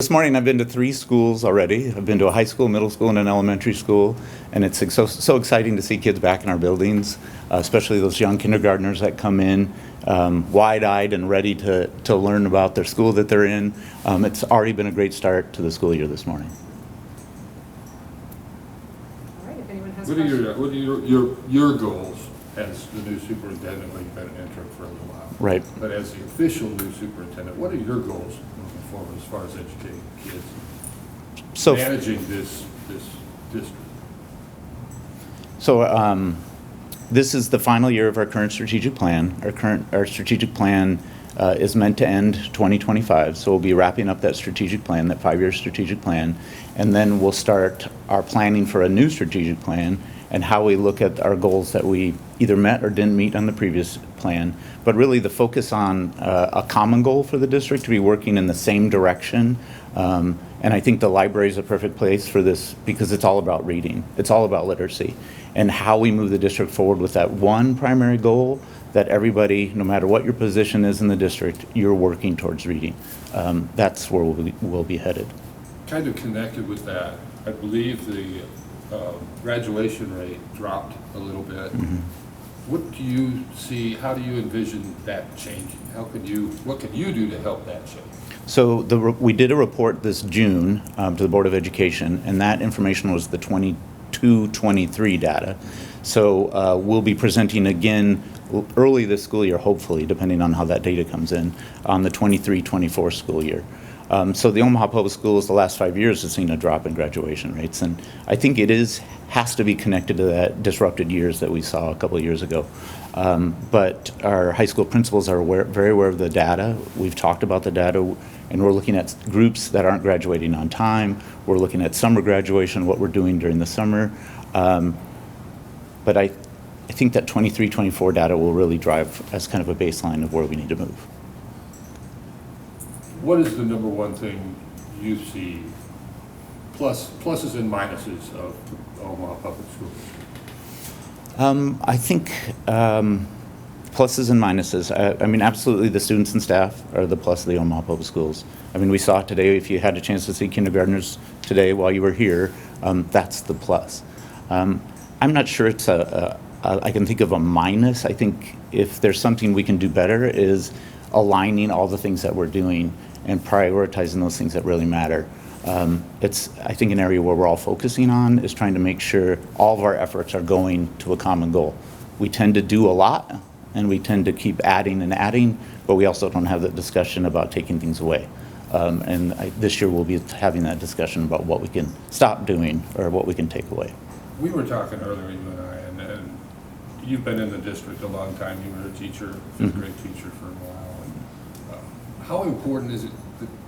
This morning I've been to 3 schools already. I've been to a high school, middle school, and an elementary school, and it's so exciting to see kids back in our buildings, especially those young kindergartners that come in wide-eyed and ready to learn about their school that they're in. It's already been a great start to the school year this morning. All right, if anyone has What are your goals as the new superintendent? Well, you've been an interim for a little while. Right. But as the official new superintendent, what are your goals moving forward as far as educating kids? So managing this district. So this is the final year of our current strategic plan. Our strategic plan is meant to end 2025, so we'll be wrapping up that strategic plan, that 5-year strategic plan, and then we'll start our planning for a new strategic plan and how we look at our goals that we either met or didn't meet on the previous plan, but really the focus on a common goal for the district to be working in the same direction. And I think the library is a perfect place for this because it's all about reading. It's all about literacy and how we move the district forward with that one primary goal that everybody, no matter what your position is in the district, you're working towards reading. That's where we'll be headed. Kind of connected with that, I believe the graduation rate dropped a little bit. Mm-hmm. What do you see, how do you envision that changing? What can you do to help that change? So we did a report this June to the Board of Education, and that information was the 22-23 data. So we'll be presenting again early this school year, hopefully, depending on how that data comes in, on the 23-24 school year. So the Omaha Public Schools the last 5 years has seen a drop in graduation rates, and I think it has to be connected to that disrupted years that we saw a couple of years ago. But our high school principals are very aware of the data. We've talked about the data, and we're looking at groups that aren't graduating on time. We're looking at summer graduation, what we're doing during the summer. But I think that 23-24 data will really drive as kind of a baseline of where we need to move. What is the number one thing you see, pluses and minuses of Omaha Public Schools? I think pluses and minuses. I mean, absolutely the students and staff are the plus of the Omaha Public Schools. I mean, we saw it today. If you had a chance to see kindergartners today while you were here, that's the plus. I'm not sure it's I can think of a minus. I think if there's something we can do better is aligning all the things that we're doing and prioritizing those things that really matter. It's, I think, an area where we're all focusing on is trying to make sure all of our efforts are going to a common goal. We tend to do a lot, and we tend to keep adding and adding, but we also don't have that discussion about taking things away. This year we'll be having that discussion about what we can stop doing or what we can take away. We were talking earlier, you and I, and you've been in the district a long time. You were a teacher, fifth grade teacher for a while. And, how important is it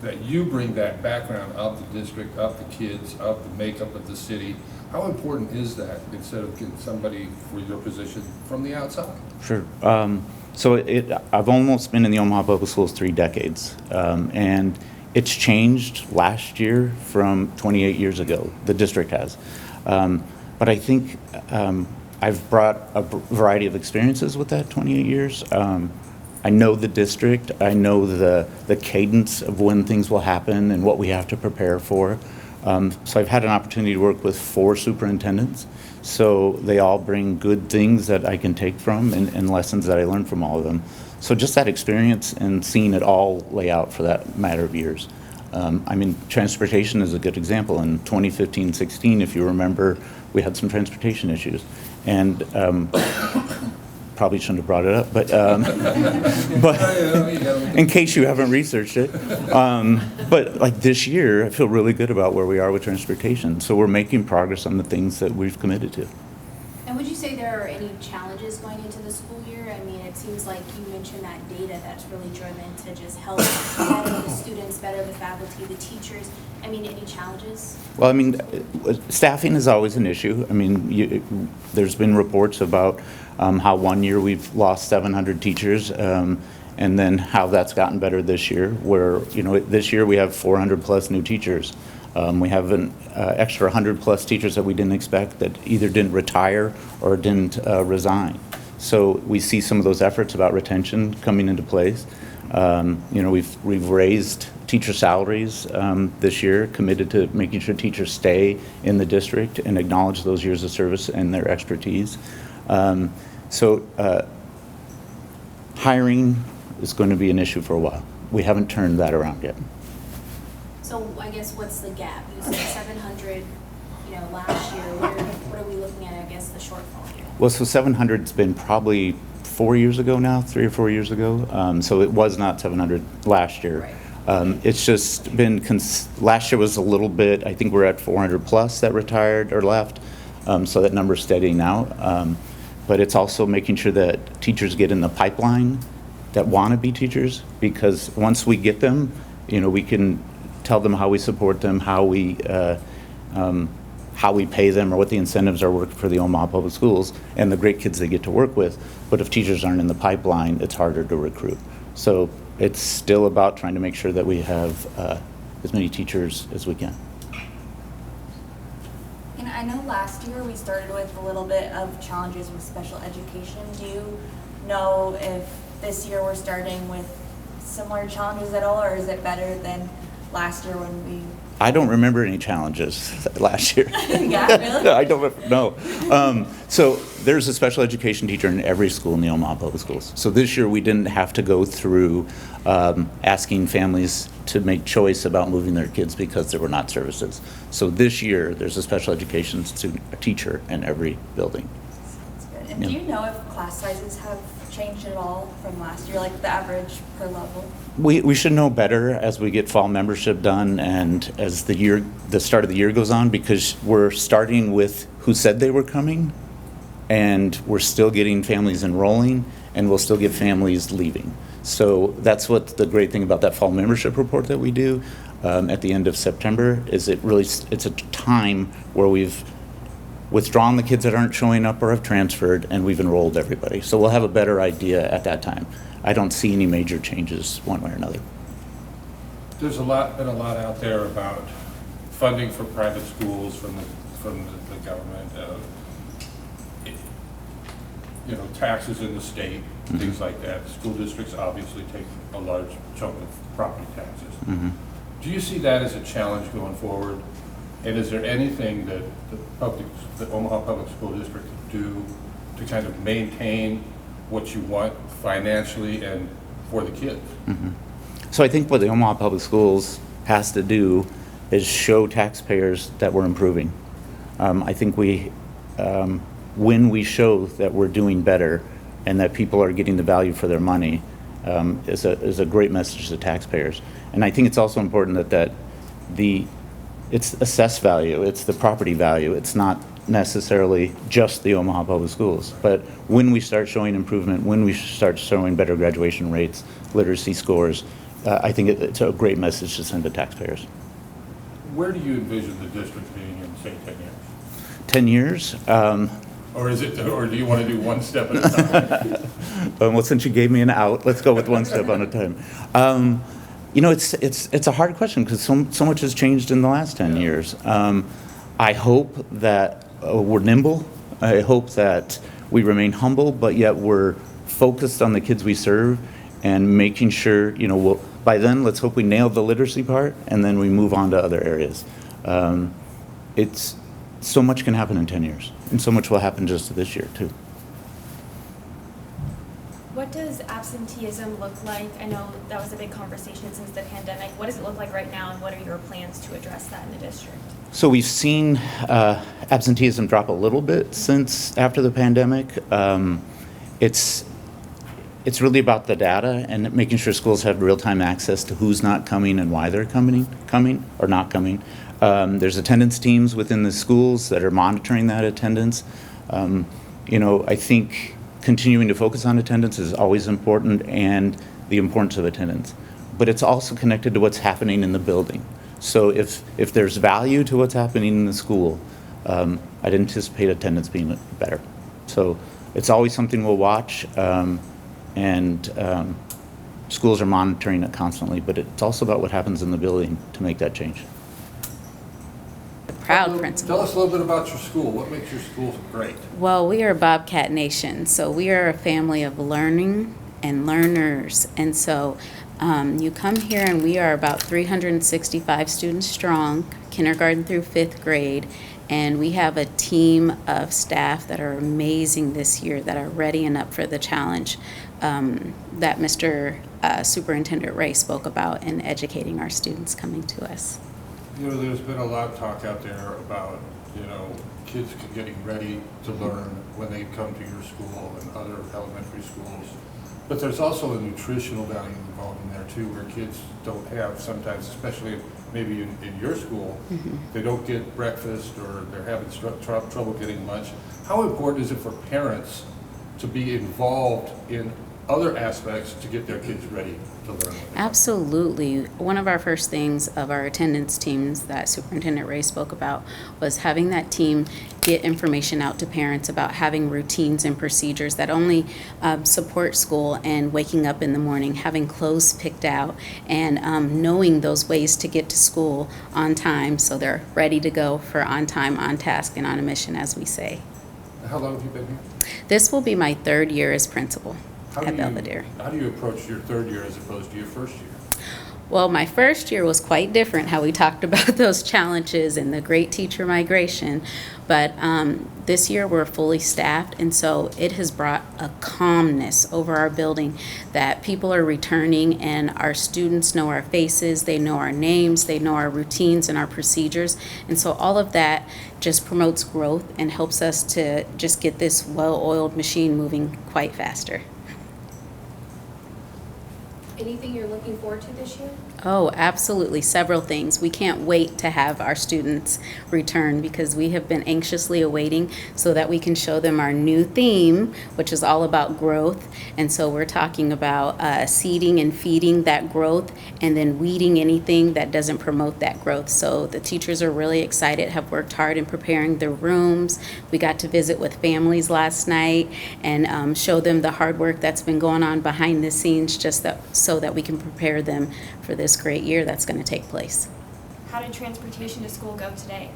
that you bring that background of the district, of the kids, of the makeup of the city? How important is that instead of getting somebody for your position from the outside? Sure. I've almost been in the Omaha Public Schools 3 decades, and it's changed last year from 28 years ago. The district has. But I think I've brought a variety of experiences with that 28 years. I know the district. I know the cadence of when things will happen and what we have to prepare for. So I've had an opportunity to work with 4 superintendents. So they all bring good things that I can take from and lessons that I learned from all of them. So just that experience and seeing it all lay out for that matter of years. I mean, transportation is a good example. In 2015-16, if you remember, we had some transportation issues. And probably shouldn't have brought it up, but in case you haven't researched it. But like this year, I feel really good about where we are with transportation. So we're making progress on the things that we've committed to. And would you say there are any challenges going into the school year? I mean, it seems like you mentioned that data that's really driven to just help better the students, better the faculty, the teachers. I mean, any challenges? Well, I mean, staffing is always an issue. I mean, there's been reports about how one year we've lost 700 teachers, and then how that's gotten better this year, where, this year we have 400 plus new teachers. We have an extra 100 plus teachers that we didn't expect that either didn't retire or didn't resign. So we see some of those efforts about retention coming into place. We've raised teacher salaries this year, committed to making sure teachers stay in the district and acknowledge those years of service and their expertise. Hiring is going to be an issue for a while. We haven't turned that around yet. So I guess what's the gap? You said 700, last year. What are we looking at, I guess, the shortfall here? Well, so 700's been probably 4 years ago now, 3 or 4 years ago. So it was not 700 last year. Right. It's just been, last year was a little bit, I think we're at 400 plus that retired or left. So that number's steadying out. But it's also making sure that teachers get in the pipeline that want to be teachers, because once we get them, we can tell them how we support them, how we pay them, or what the incentives are working for the Omaha Public Schools and the great kids they get to work with. But if teachers aren't in the pipeline, it's harder to recruit. So it's still about trying to make sure that we have as many teachers as we can. And I know last year we started with a little bit of challenges with special education. Do you know if this year we're starting with similar challenges at all, or is it better than last year when we... I don't remember any challenges last year. Yeah, really? I don't know. So there's a special education teacher in every school in the Omaha Public Schools. So this year we didn't have to go through asking families to make choice about moving their kids because there were not services. So this year there's a special education teacher in every building. That's good. And do you know if class sizes have changed at all from last year, like the average per level? We should know better as we get fall membership done and as the start of the year goes on, because we're starting with who said they were coming, and we're still getting families enrolling, and we'll still get families leaving. So that's what the great thing about that fall membership report that we do at the end of September is it's a time where we've withdrawn the kids that aren't showing up or have transferred, and we've enrolled everybody. So we'll have a better idea at that time. I don't see any major changes one way or another. There's been a lot out there about funding for private schools from the government, taxes in the state, things like that. School districts obviously take a large chunk of property taxes. Mm-hmm. Do you see that as a challenge going forward? And is there anything that the Omaha Public School District can do to kind of maintain what you want financially and for the kids? Mm-hmm. So I think what the Omaha Public Schools has to do is show taxpayers that we're improving. I think when we show that we're doing better and that people are getting the value for their money, is a great message to taxpayers. And I think it's also important that it's assessed value, it's the property value, it's not necessarily just the Omaha Public Schools. But when we start showing improvement, when we start showing better graduation rates, literacy scores, I think it's a great message to send to taxpayers. Where do you envision the district being in, say, 10 years? 10 years? Or do you want to do one step at a time? Well, since you gave me an out, let's go with one step at a time. It's a hard question because so much has changed in the last 10 years. I hope that we're nimble. I hope that we remain humble, but yet we're focused on the kids we serve and making sure, by then, let's hope we nail the literacy part and then we move on to other areas. So much can happen in 10 years, and so much will happen just this year, too. What does absenteeism look like? I know that was a big conversation since the pandemic. What does it look like right now, and what are your plans to address that in the district? So we've seen absenteeism drop a little bit since after the pandemic. It's really about the data and making sure schools have real-time access to who's not coming and why they're coming or not coming. There's attendance teams within the schools that are monitoring that attendance. I think continuing to focus on attendance is always important, and the importance of attendance. But it's also connected to what's happening in the building. So if there's value to what's happening in the school, I'd anticipate attendance being better. So it's always something we'll watch, and schools are monitoring it constantly, but it's also about what happens in the building to make that change. Proud principal. Tell us a little bit about your school. What makes your school great? Well, we are Bobcat Nation, so we are a family of learning and learners. And so You come here and we are about 365 students strong, kindergarten through fifth grade, and we have a team of staff that are amazing this year that are ready and up for the challenge that Mr. Superintendent Ray spoke about in educating our students coming to us. You know, there's been a lot of talk out there about, you know, kids getting ready to learn when they come to your school and other elementary schools. But there's also a nutritional value involved in there too, where kids don't have sometimes, especially maybe in your school, they don't get breakfast or they're having trouble getting lunch. How important is it for parents to be involved in other aspects to get their kids ready to learn? Absolutely. One of our first things of our attendance teams that Superintendent Ray spoke about was having that team get information out to parents about having routines and procedures that only support school and waking up in the morning, having clothes picked out, and knowing those ways to get to school on time so they're ready to go for on time, on task, and on a mission, as we say. How long have you been here? This will be my third year as principal at Belvedere. How do you approach your third year as opposed to your first year? Well, my first year was quite different, how we talked about those challenges and the great teacher migration. But this year we're fully staffed, and so it has brought a calmness over our building that people are returning and our students know our faces, they know our names, they know our routines and our procedures. And so all of that just promotes growth and helps us to just get this well-oiled machine moving quite faster. Anything you're looking forward to this year? Oh, absolutely. Several things. We can't wait to have our students return because we have been anxiously awaiting so that we can show them our new theme, which is all about growth. And so we're talking about seeding and feeding that growth and then weeding anything that doesn't promote that growth. So the teachers are really excited, have worked hard in preparing the rooms. We got to visit with families last night and show them the hard work that's been going on behind the scenes so that we can prepare them for this great year that's going to take place. How did transportation to school go today?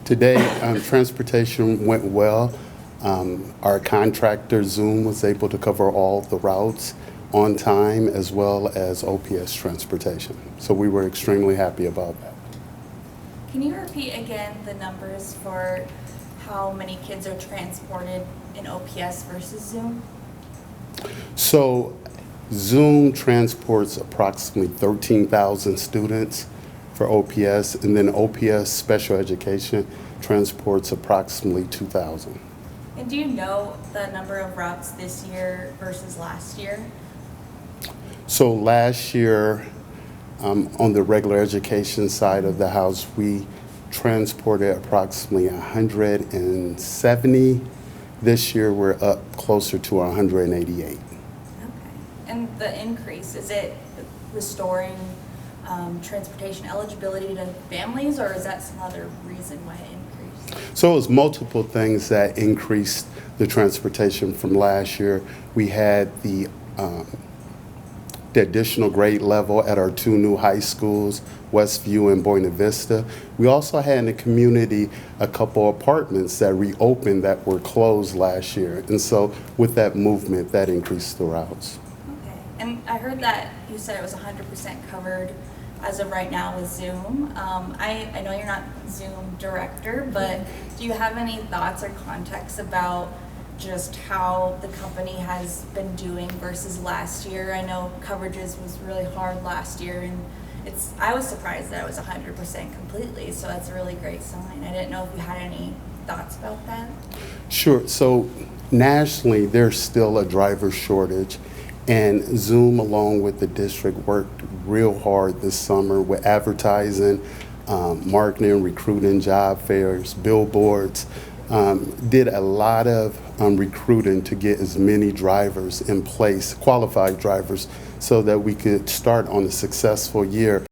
Today, transportation went well. Our contractor, Zoom, was able to cover all the routes on time as well as OPS transportation. So we were extremely happy about that. Can you repeat again the numbers for how many kids are transported in OPS versus Zoom? So Zoom transports approximately 13,000 students for OPS, and then OPS special education transports approximately 2,000. And do you know the number of routes this year versus last year? So last year, on the regular education side of the house, we transported approximately 170. This year, we're up closer to 188. And the increase, is it restoring transportation eligibility to families, or is that some other reason why it increased? So it was multiple things that increased the transportation from last year. We had the additional grade level at our two new high schools, Westview and Buena Vista. We also had in the community a couple apartments that reopened that were closed last year. And so with that movement, that increased the routes. And I heard that you said it was 100% covered as of right now with Zoom. I know you're not Zoom director, but do you have any thoughts or context about just how the company has been doing versus last year? I know coverages was really hard last year, and I was surprised that it was 100% completely, so that's a really great sign. I didn't know if you had any thoughts about that. Sure. So nationally, there's still a driver shortage. And Zoom, along with the district, worked real hard this summer with advertising, marketing, recruiting, job fairs, billboards, did a lot of recruiting to get as many drivers in place, qualified drivers, so that we could start on a successful year